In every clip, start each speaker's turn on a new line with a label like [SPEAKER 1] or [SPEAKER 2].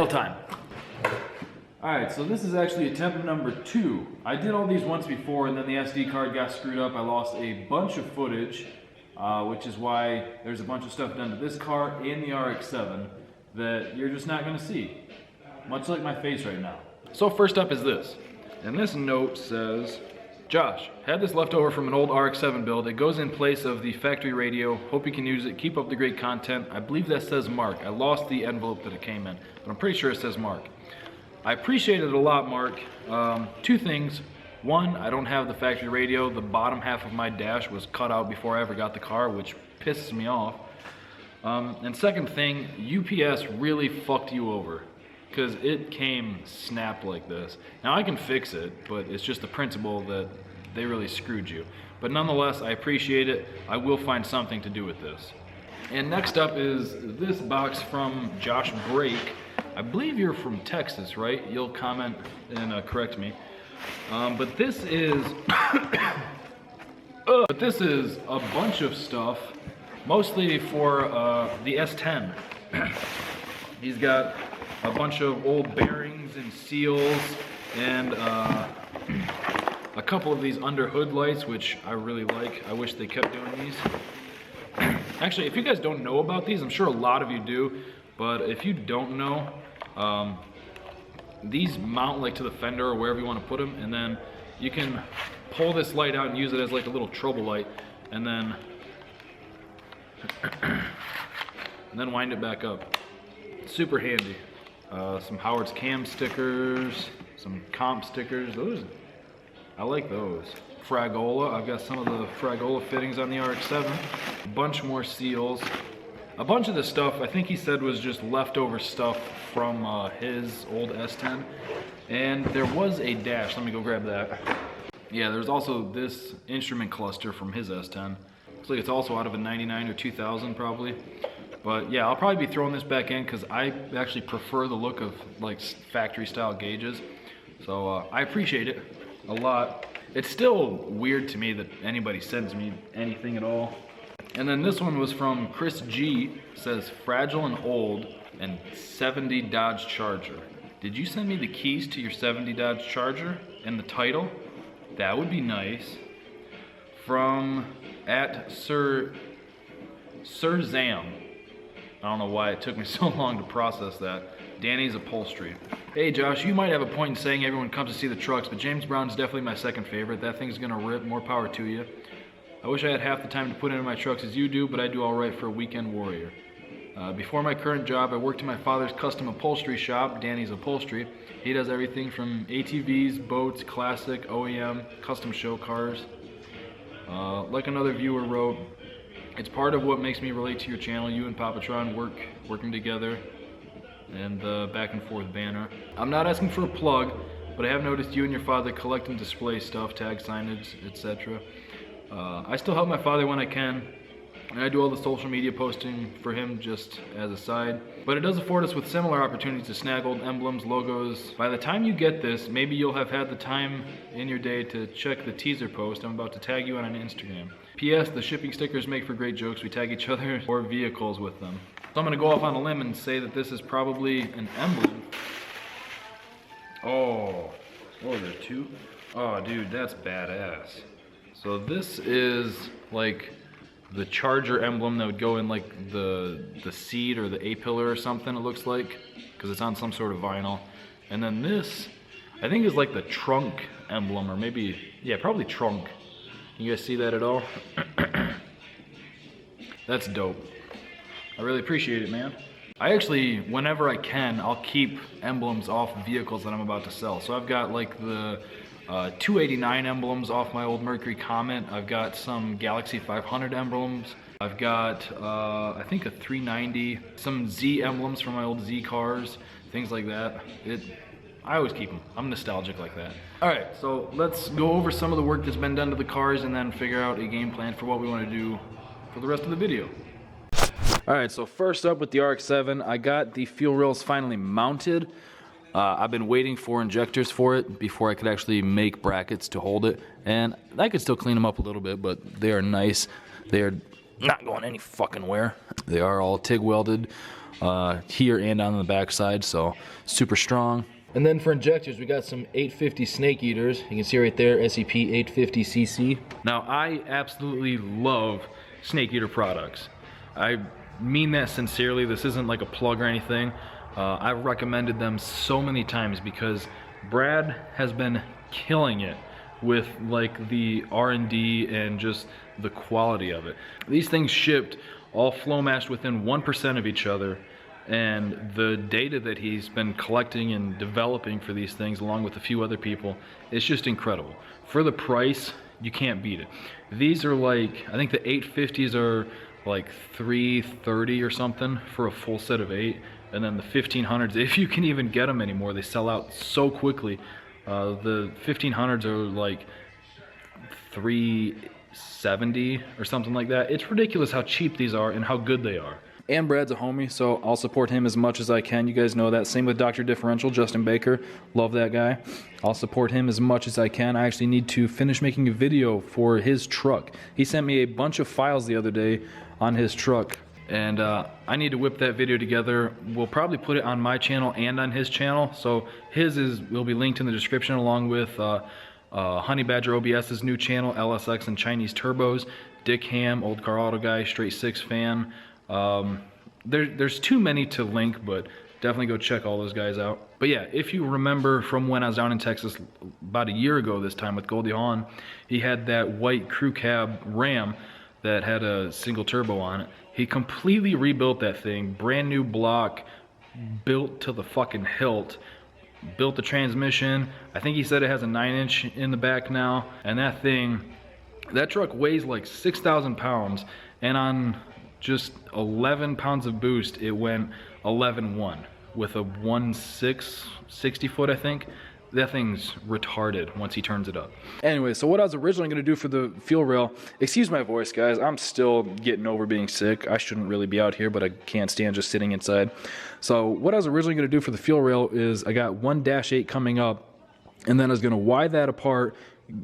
[SPEAKER 1] Mail time. Alright, so this is actually attempt number 2. I did all these once before and then the SD card got screwed up. I lost a bunch of footage, which is why there's a bunch of stuff done to this car and the RX7 that you're just not going to see. Much like my face right now. So first up is this. And this note says, Josh, had this left over from an old RX7 build. It goes in place of the factory radio. Hope you can use it. Keep up the great content. I believe that says Mark. I lost the envelope that it came in, but I'm pretty sure it says Mark. I appreciate it a lot, Mark. 2 things. One, I don't have the factory radio. The bottom half of my dash was cut out before I ever got the car, which pisses me off. And second thing, UPS really fucked you over because it came snapped like this. Now I can fix it, but it's just the principle that they really screwed you. But nonetheless, I appreciate it. I will find something to do with this. And next up is this box from Josh Brake. I believe you're from Texas, right? You'll comment and correct me. But this is a bunch of stuff, mostly for the S10. He's got a bunch of old bearings and seals and a couple of these under hood lights, which I really like. I wish they kept doing these. Actually, if you guys don't know about these, I'm sure a lot of you do, but if you don't know, these mount like to the fender or wherever you want to put them, and then you can pull this light out and use it as like a little trouble light, and then wind it back up. Super handy. Some Howard's Cam stickers, some comp stickers. Those, I like those. Fragola. I've got some of the Fragola fittings on the RX7. A bunch more seals. A bunch of this stuff, I think he said, was just leftover stuff from his old S10. And there was a dash. Let me go grab that. Yeah, there's also this instrument cluster from his S10. Looks like it's also out of a 99 or 2000 probably. But yeah, I'll probably be throwing this back in because I actually prefer the look of like factory style gauges. So I appreciate it a lot. It's still weird to me that anybody sends me anything at all. And then this one was from Chris G. Says fragile and old and 70 Dodge Charger. Did you send me the keys to your 70 Dodge Charger and the title? That would be nice. From Sir Zam. I don't know why it took me so long to process that. Danny's Upholstery. Hey Josh, you might have a point in saying everyone comes to see the trucks, but James Brown's definitely my second favorite. That thing's gonna rip. More power to you. I wish I had half the time to put into my trucks as you do, but I do all right for a weekend warrior. Before my current job, I worked in my father's custom upholstery shop, Danny's Upholstery. He does everything from ATVs, boats, classic, OEM, custom show cars. Like another viewer wrote, it's part of what makes me relate to your channel. You and Papatron working together, and the back and forth banner. I'm not asking for a plug, but I have noticed you and your father collect and display stuff, tag signage, etc. I still help my father when I can, and I do all the social media posting for him just as a side. But it does afford us with similar opportunities to snag old emblems, logos. By the time you get this, maybe you'll have had the time in your day to check the teaser post I'm about to tag you on Instagram. P.S. The shipping stickers make for great jokes. We tag each other or vehicles with them. So I'm going to go off on a limb and say that this is probably an emblem. Oh, what are there, 2? Oh, dude, that's badass. So this is like the Charger emblem that would go in like the seat or the A-pillar or something, it looks like, because it's on some sort of vinyl. And then this, I think, is like the trunk emblem, or maybe, yeah, probably trunk. Can you guys see that at all? That's dope. I really appreciate it, man. I actually, whenever I can, I'll keep emblems off vehicles that I'm about to sell. So I've got like the 289 emblems off my old Mercury Comet. I've got some Galaxy 500 emblems. I've got, I think, a 390, some Z emblems from my old Z cars, things like that. I always keep them. I'm nostalgic like that. All right, so let's go over some of the work that's been done to the cars and then figure out a game plan for what we want to do for the rest of the video. All right, so first up with the RX-7, I got the fuel rails finally mounted. I've been waiting for injectors for it before I could actually make brackets to hold it, and I could still clean them up a little bit, but they are nice. They are not going any fucking where. They are all TIG welded. here and on the back side, so super strong. And then for injectors, we got some 850 snake eaters. You can see right there, SEP 850cc. Now, I absolutely love snake eater products. I mean that sincerely. This isn't like a plug or anything. I've recommended them so many times because Brad has been killing it with like the R&D and just the quality of it. These things shipped all flow matched within 1% of each other, and the data that he's been collecting and developing for these things along with a few other people, it's just incredible. For the price, you can't beat it. These are like, I think the 850s are like $330 or something for a full set of 8, and then the 1500s, if you can even get them anymore, they sell out so quickly. The 1500s are like $370 or something like that. It's ridiculous how cheap these are and how good they are. And Brad's a homie, so I'll support him as much as I can. You guys know that. Same with Dr. Differential, Justin Baker. Love that guy. I'll support him as much as I can. I actually need to finish making a video for his truck. He sent me a bunch of files the other day on his truck, and I need to whip that video together. We'll probably put it on my channel and on his channel. So his will be linked in the description, along with Honey Badger OBS's new channel, LSx And Chinese Turbos, Dick Ham, Old Car Auto Guy, Straight Six Fan. There's too many to link, but definitely go check all those guys out. But yeah, if you remember from when I was down in Texas about a year ago this time with Goldie Hawn, he had that white crew cab Ram that had a single turbo on it. He completely rebuilt that thing, brand new block, built to the fucking hilt, built the transmission. I think he said it has a 9-inch in the back now, and that truck weighs like 6,000 pounds, and on just 11 pounds of boost, it went 11.1 with a 1.6 60 foot, I think. That thing's retarded once he turns it up. Anyway, so what I was originally going to do for the fuel rail, excuse my voice, guys, I'm still getting over being sick. I shouldn't really be out here, but I can't stand just sitting inside. So what I was originally going to do for the fuel rail is I got one -8 coming up, and then I was going to wide that apart,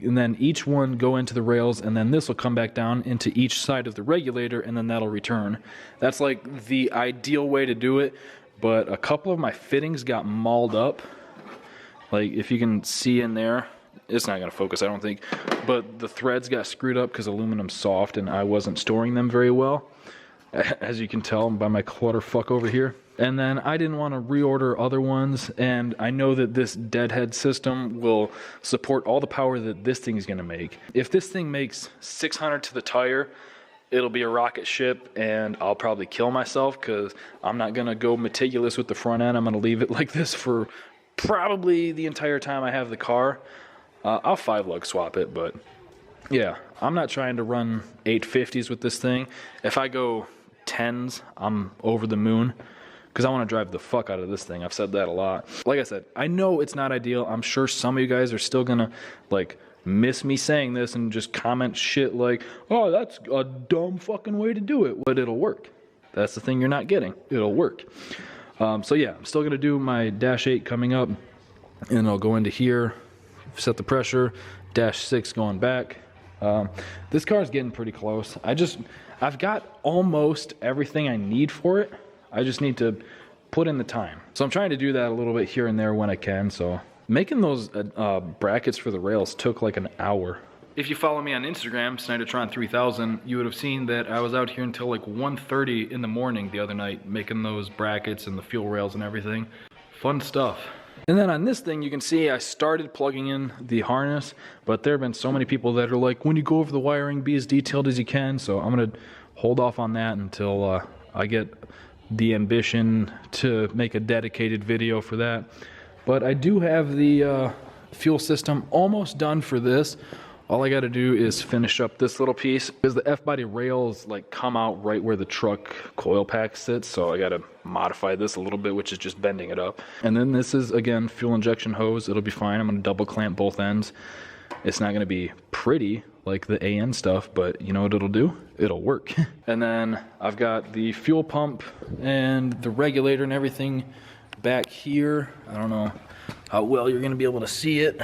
[SPEAKER 1] and then each one go into the rails, and then this will come back down into each side of the regulator, and then that'll return. That's like the ideal way to do it, but a couple of my fittings got mauled up. Like, if you can see in there, it's not going to focus, I don't think, but the threads got screwed up because aluminum's soft and I wasn't storing them very well, as you can tell by my clutterfuck over here. And then I didn't want to reorder other ones, and I know that this deadhead system will support all the power that this thing is going to make. If this thing makes 600 to the tire, it'll be a rocket ship, and I'll probably kill myself because I'm not going to go meticulous with the front end. I'm going to leave it like this for probably the entire time I have the car. I'll 5-lug swap it, but yeah, I'm not trying to run 850s with this thing. If I go 10s, I'm over the moon, because I want to drive the fuck out of this thing. I've said that a lot. Like I said, I know it's not ideal. I'm sure some of you guys are still gonna like miss me saying this and just comment shit like, oh, that's a dumb fucking way to do it, but it'll work. That's the thing you're not getting. It'll work. So yeah, I'm still gonna do my -8 coming up, and I'll go into here, set the pressure, -6 going back. This car is getting pretty close. I've got almost everything I need for it. I just need to put in the time. So I'm trying to do that a little bit here and there when I can. So making those brackets for the rails took like an hour. If you follow me on Instagram, Snydertron3000, you would have seen that I was out here until like 1:30 in the morning the other night making those brackets and the fuel rails and everything. Fun stuff. And then on this thing, you can see I started plugging in the harness, but there have been so many people that are like, when you go over the wiring, be as detailed as you can. So I'm gonna hold off on that until I get the ambition to make a dedicated video for that. But I do have the fuel system almost done for this. All I got to do is finish up this little piece, because the F-body rails like come out right where the truck coil pack sits, so I got to modify this a little bit, which is just bending it up. And then this is, again, fuel injection hose. It'll be fine. I'm going to double clamp both ends. It's not going to be pretty like the AN stuff, but you know what it'll do? It'll work. And then I've got the fuel pump and the regulator and everything back here. I don't know how well you're going to be able to see it,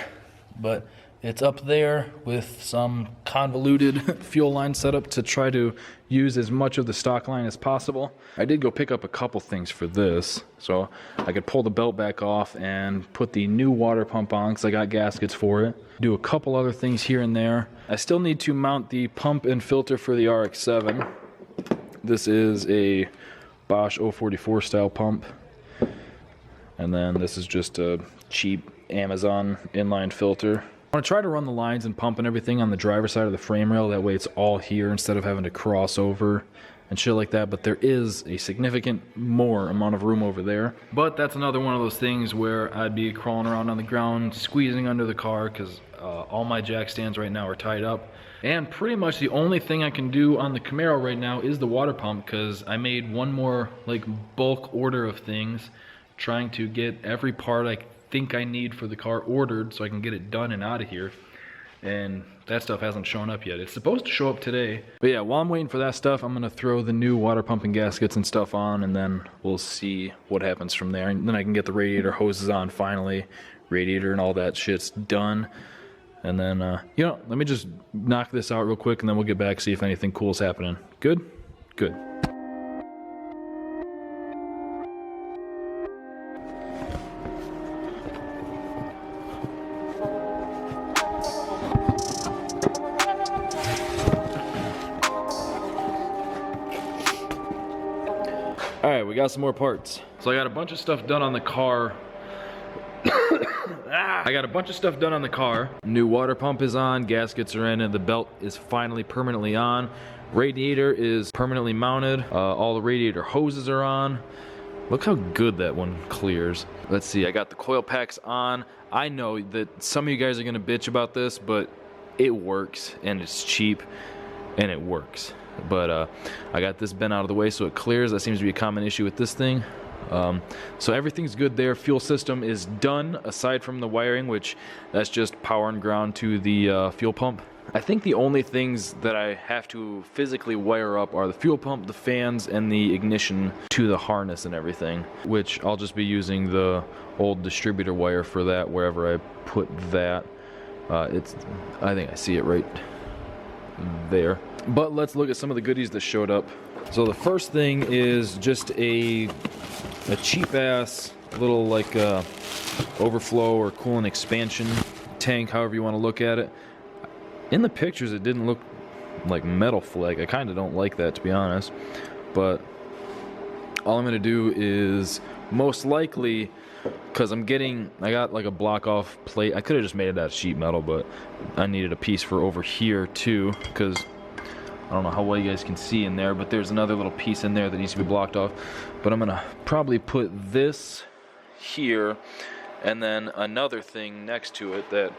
[SPEAKER 1] but It's up there with some convoluted fuel line setup to try to use as much of the stock line as possible. I did go pick up a couple things for this, so I could pull the belt back off and put the new water pump on because I got gaskets for it. Do a couple other things here and there. I still need to mount the pump and filter for the RX7. This is a Bosch 044 style pump. And then this is just a cheap Amazon inline filter. I want to try to run the lines and pump and everything on the driver's side of the frame rail. That way it's all here instead of having to cross over and shit like that. But there is a significant more amount of room over there. But that's another one of those things where I'd be crawling around on the ground, squeezing under the car because all my jack stands right now are tied up. And pretty much the only thing I can do on the Camaro right now is the water pump because I made one more like bulk order of things, trying to get every part I think I need for the car ordered so I can get it done and out of here. And that stuff hasn't shown up yet. It's supposed to show up today. But yeah, while I'm waiting for that stuff, I'm gonna throw the new water pumping gaskets and stuff on, and then we'll see what happens from there. And then I can get the radiator hoses on finally. Radiator and all that shit's done. And then, you know, let me just knock this out real quick and then we'll get back, see if anything cool is happening. Good? Good. All right, we got some more parts. So I got a bunch of stuff done on the car. I got a bunch of stuff done on the car. New water pump is on, gaskets are in, and the belt is finally permanently on. Radiator is permanently mounted. All the radiator hoses are on. Look how good that one clears. Let's see, I got the coil packs on. I know that some of you guys are gonna bitch about this, but it works, and it's cheap, and it works. But I got this bent out of the way so it clears. That seems to be a common issue with this thing. So everything's good there. Fuel system is done aside from the wiring, which that's just power and ground to the fuel pump. I think the only things that I have to physically wire up are the fuel pump, the fans, and the ignition to the harness and everything, which I'll just be using the old distributor wire for that wherever I put that. I think I see it right there. But let's look at some of the goodies that showed up. So the first thing is just a cheap ass little like overflow or coolant expansion tank, however you want to look at it. In the pictures it didn't look like metal flake. I kind of don't like that, to be honest. But all I'm gonna do is most likely, because I got like a block off plate. I could have just made it out of sheet metal, but I needed a piece for over here too, because I don't know how well you guys can see in there, but there's another little piece in there that needs to be blocked off. But I'm gonna probably put this here and then another thing next to it that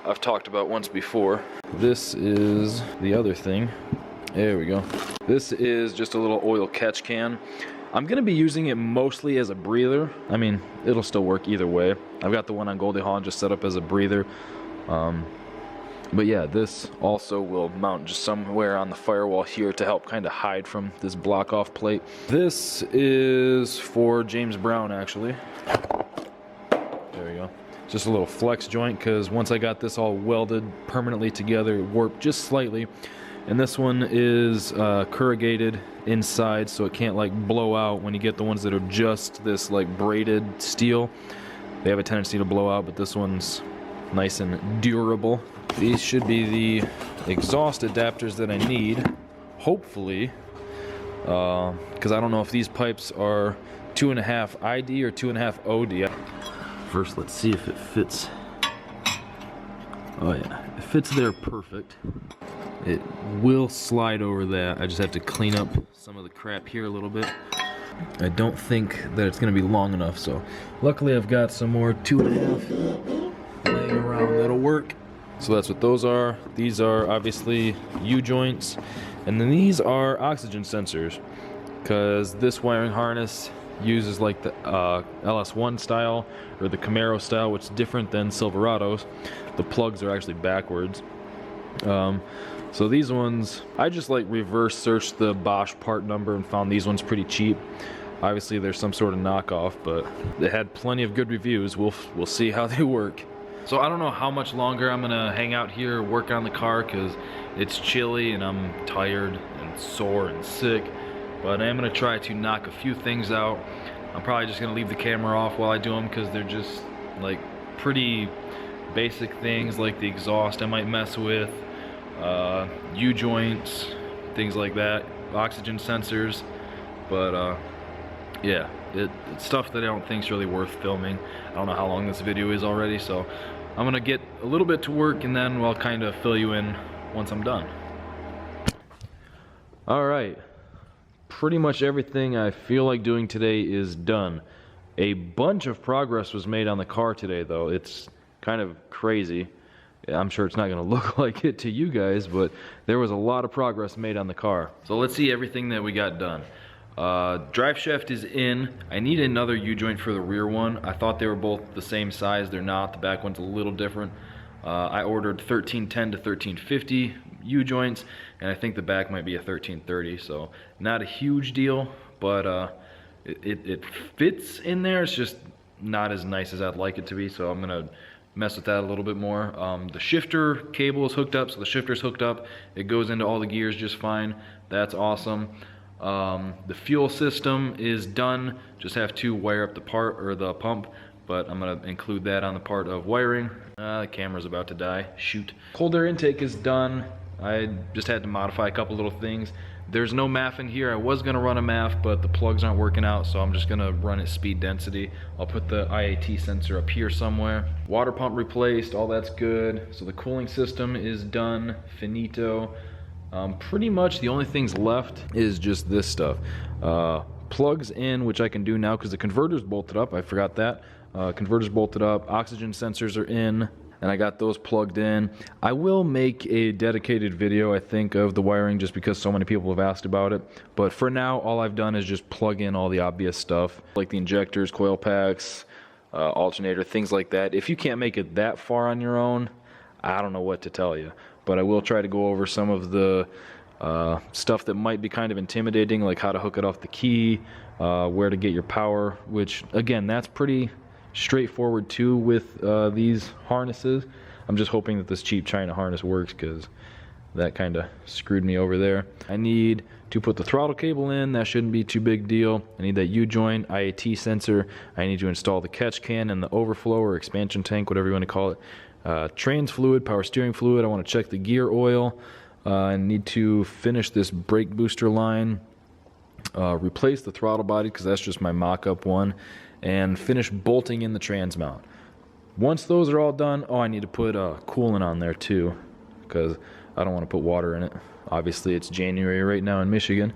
[SPEAKER 1] I've talked about once before. This is the other thing. There we go. This is just a little oil catch can. I'm gonna be using it mostly as a breather. I mean, it'll still work either way. I've got the one on Goldie Hawn just set up as a breather. But yeah, this also will mount just somewhere on the firewall here to help kind of hide from this block off plate. This is for James Brown, actually. There we go. Just a little flex joint, because once I got this all welded permanently together, it warped just slightly. And this one is corrugated inside, so it can't like blow out. When you get the ones that are just this like braided steel, they have a tendency to blow out, but this one's nice and durable. These should be the exhaust adapters that I need, hopefully, because I don't know if these pipes are 2.5 ID or 2.5 OD. First, let's see if it fits. Oh yeah, it fits there perfect. It will slide over that. I just have to clean up some of the crap here a little bit. I don't think that it's going to be long enough, so luckily I've got some more 2.5 laying around that'll work. So that's what those are. These are obviously U-joints, and then these are oxygen sensors, because this wiring harness uses like the LS1 style or the Camaro style, which is different than Silverados. The plugs are actually backwards. So these ones, I just like reverse searched the Bosch part number and found these ones pretty cheap. Obviously there's some sort of knockoff, but they had plenty of good reviews. We'll see how they work. So I don't know how much longer I'm gonna hang out here, work on the car, because it's chilly and I'm tired and sore and sick. But I am gonna try to knock a few things out. I'm probably just gonna leave the camera off while I do them, because they're just like pretty basic things, like the exhaust I might mess with, U-joints, things like that, oxygen sensors. But yeah, it's stuff that I don't think is really worth filming. I don't know how long this video is already, so I'm gonna get a little bit to work and then I'll kind of fill you in once I'm done. Alright, pretty much everything I feel like doing today is done. A bunch of progress was made on the car today though. It's kind of crazy. I'm sure it's not gonna look like it to you guys, but there was a lot of progress made on the car. So let's see everything that we got done. Drive shaft is in. I need another U-joint for the rear one. I thought they were both the same size. They're not. The back one's a little different. I ordered 1310 to 1350 U-joints, and I think the back might be a 1330, so not a huge deal, but it fits in there. It's just not as nice as I'd like it to be, so I'm gonna mess with that a little bit more. The shifter cable is hooked up, so the shifter's hooked up. It goes into all the gears just fine. That's awesome. The fuel system is done. Just have to wire up the part or the pump, but I'm gonna include that on the part of wiring. The camera's about to die. Shoot. Cold air intake is done. I just had to modify a couple little things. There's no MAF in here. I was gonna run a MAF, but the plugs aren't working out, so I'm just gonna run it speed density. I'll put the IAT sensor up here somewhere. Water pump replaced, all that's good. So the cooling system is done, finito. Pretty much the only things left is just this stuff. Plugs in, which I can do now because the converter's bolted up. I forgot that. Converter's bolted up. Oxygen sensors are in, and I got those plugged in. I will make a dedicated video, I think, of the wiring just because so many people have asked about it. But for now, all I've done is just plug in all the obvious stuff, like the injectors, coil packs, alternator, things like that. If you can't make it that far on your own, I don't know what to tell you. But I will try to go over some of the stuff that might be kind of intimidating, like how to hook it off the key, where to get your power, which, again, that's pretty straightforward too with these harnesses. I'm just hoping that this cheap China harness works, because that kind of screwed me over there. I need to put the throttle cable in. That shouldn't be too big deal. I need that U-joint, IAT sensor. I need to install the catch can and the overflow or expansion tank, whatever you want to call it. Trans fluid, power steering fluid. I want to check the gear oil. I need to finish this brake booster line, replace the throttle body because that's just my mock-up one, and finish bolting in the trans mount. Once those are all done, oh, I need to put coolant on there too, because I don't want to put water in it. Obviously it's January right now in Michigan.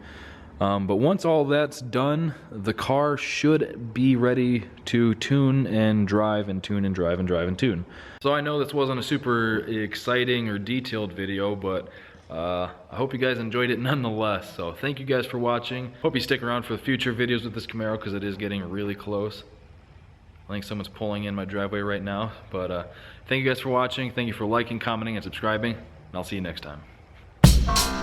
[SPEAKER 1] But once all that's done, the car should be ready to tune and drive and tune and drive and drive and tune. So I know this wasn't a super exciting or detailed video, but I hope you guys enjoyed it nonetheless. So thank you guys for watching. Hope you stick around for the future videos with this Camaro, because it is getting really close. I think someone's pulling in my driveway right now. But thank you guys for watching. Thank you for liking, commenting, and subscribing. And I'll see you next time.